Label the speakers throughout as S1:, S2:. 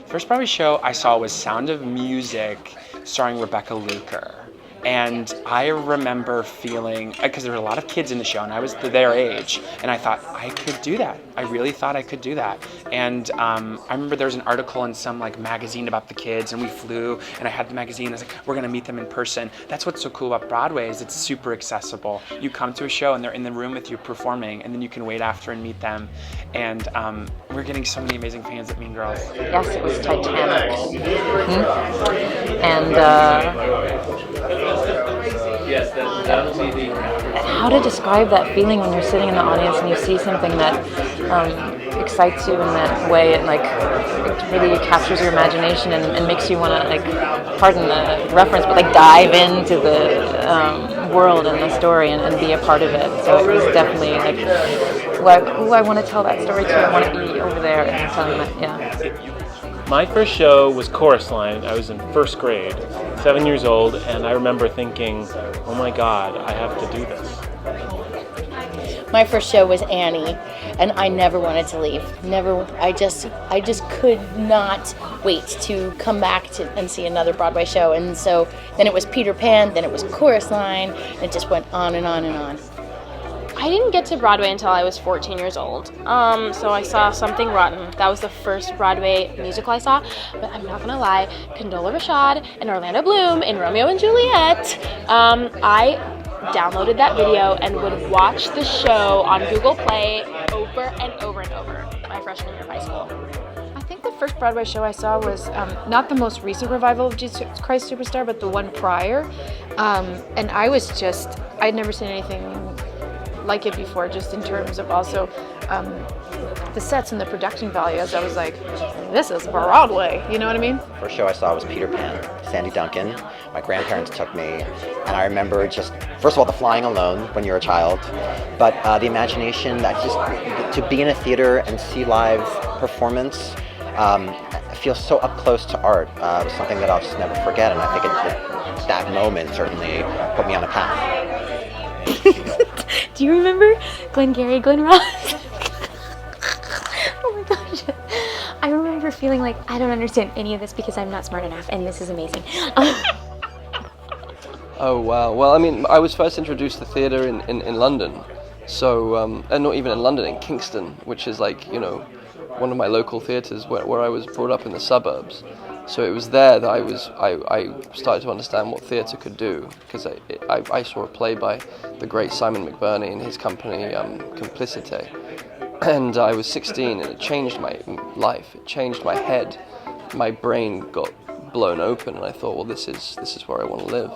S1: First Broadway show I saw was Sound of Music, starring Rebecca Luker. And I remember feeling, because there were a lot of kids in the show and I was their age, and I thought I could do that. I really thought I could do that. And I remember there was an article in some like magazine about the kids, and we flew, and I had the magazine, and I was like, we're gonna meet them in person. That's what's so cool about Broadway, is it's super accessible. You come to a show and they're in the room with you performing, and then you can wait after and meet them. And we're getting so many amazing fans at Mean Girls.
S2: Yes, it was Titanic. And how to describe that feeling when you're sitting in the audience and you see something that excites you in that way. It really captures your imagination and makes you want to, like, pardon the reference, but like dive into the world and the story and be a part of it. So it was definitely like, who I want to tell that story to. I want to be over there and telling that. Yeah.
S3: My first show was Chorus Line. I was in first grade, 7 years old, and I remember thinking, oh my God, I have to do this.
S4: My first show was Annie, and I never wanted to leave. Never. I just could not wait to come back and see another Broadway show. And so then it was Peter Pan, then it was Chorus Line, and it just went on and on and on.
S5: I didn't get to Broadway until I was 14 years old. So I saw Something Rotten. That was the first Broadway musical I saw. But I'm not gonna lie, Condola Rashad and Orlando Bloom in Romeo and Juliet. I downloaded that video and would watch the show on Google Play over and over and over my freshman year of high school.
S6: I think the first Broadway show I saw was not the most recent revival of Jesus Christ Superstar, but the one prior. And I'd never seen anything like it before, just in terms of also the sets and the production value. As I was like, this is Broadway, you know what I mean?
S7: First show I saw was Peter Pan, Sandy Duncan. My grandparents took me, and I remember just, first of all, the flying alone when you're a child, but the imagination that just, to be in a theater and see live performance, feels so up close to art. It was something that I'll just never forget, and I think that moment certainly put me on a path.
S8: Do you remember Glenn Ross? Oh my gosh. I remember feeling like I don't understand any of this because I'm not smart enough, and this is amazing.
S9: Oh wow. Well, I mean, I was first introduced to theatre in London. So, and not even in London, in Kingston, which is like, one of my local theatres where I was brought up in the suburbs. So it was there that I started to understand what theatre could do, because I saw a play by the great Simon McBurney and his company, Complicité. And I was 16, and it changed my life. It changed my head. My brain got blown open, and I thought, well, this is where I want to live.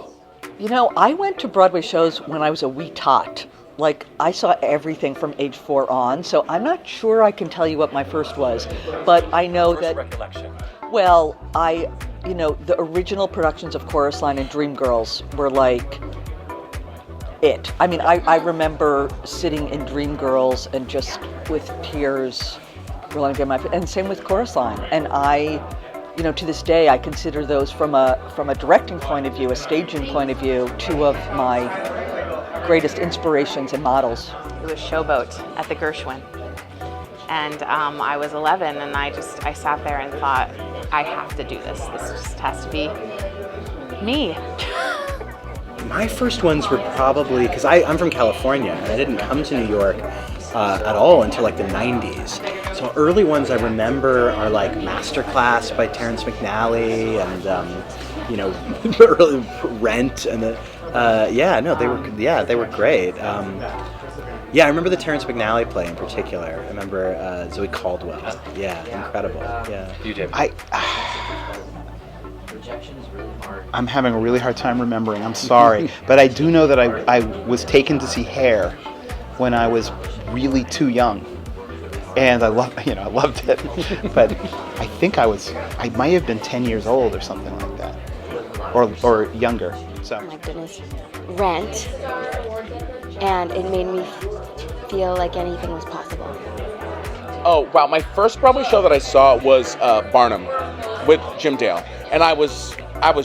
S10: I went to Broadway shows when I was a wee tot. Like, I saw everything from age 4 on, so I'm not sure I can tell you what my first was, but I know that...
S3: recollection.
S10: Well, the original productions of Chorus Line and Dreamgirls were like it. I mean, I remember sitting in Dreamgirls and just with tears rolling down my face, and same with Chorus Line. And to this day, I consider those from a directing point of view, a staging point of view, two of my greatest inspirations and models.
S2: It was Showboat at the Gershwin. And I was 11, and I sat there and thought, I have to do this. This just has to be me.
S11: My first ones were probably, because I'm from California, and I didn't come to New York at all until like the 90s. So early ones I remember are like Masterclass by Terrence McNally, and early Rent, and they were great. I remember the Terrence McNally play in particular. I remember Zoe Caldwell. Yeah, incredible. Yeah.
S3: You did.
S12: I'm having a really hard time remembering. I'm sorry, but I do know that I was taken to see Hair when I was really too young, and I loved it. But I think I might have been 10 years old or something like that, or younger. So.
S8: Oh my goodness, Rent, and it made me feel like anything was possible.
S13: Oh wow! My first Broadway show that I saw was Barnum with Jim Dale, and I was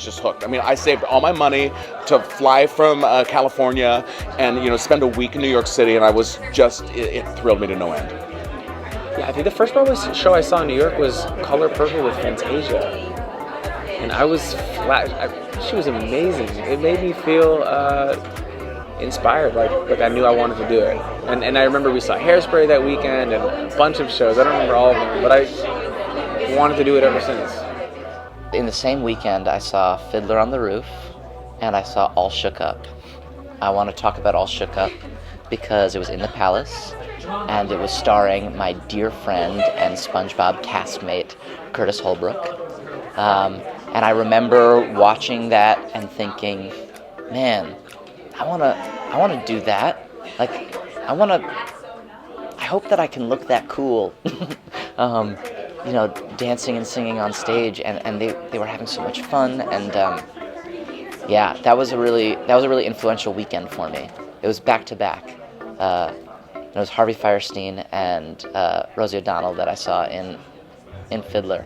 S13: just hooked. I mean, I saved all my money to fly from California and spend a week in New York City, and I was just it thrilled me to no end.
S14: Yeah, I think the first Broadway show I saw in New York was Color Purple with Fantasia, and I was flat. She was amazing. It made me feel inspired, like I knew I wanted to do it. And I remember we saw Hairspray that weekend and a bunch of shows. I don't remember all of them, but I wanted to do it ever since.
S15: In the same weekend, I saw Fiddler on the Roof, and I saw All Shook Up. I want to talk about All Shook Up because it was in the Palace, and it was starring my dear friend and SpongeBob castmate, Curtis Holbrook. And I remember watching that and thinking, man, I wanna do that. Like, I hope that I can look that cool. You know, dancing and singing on stage, and they were having so much fun, and yeah, that was a really influential weekend for me. It was back to back. It was Harvey Fierstein and Rosie O'Donnell that I saw in Fiddler.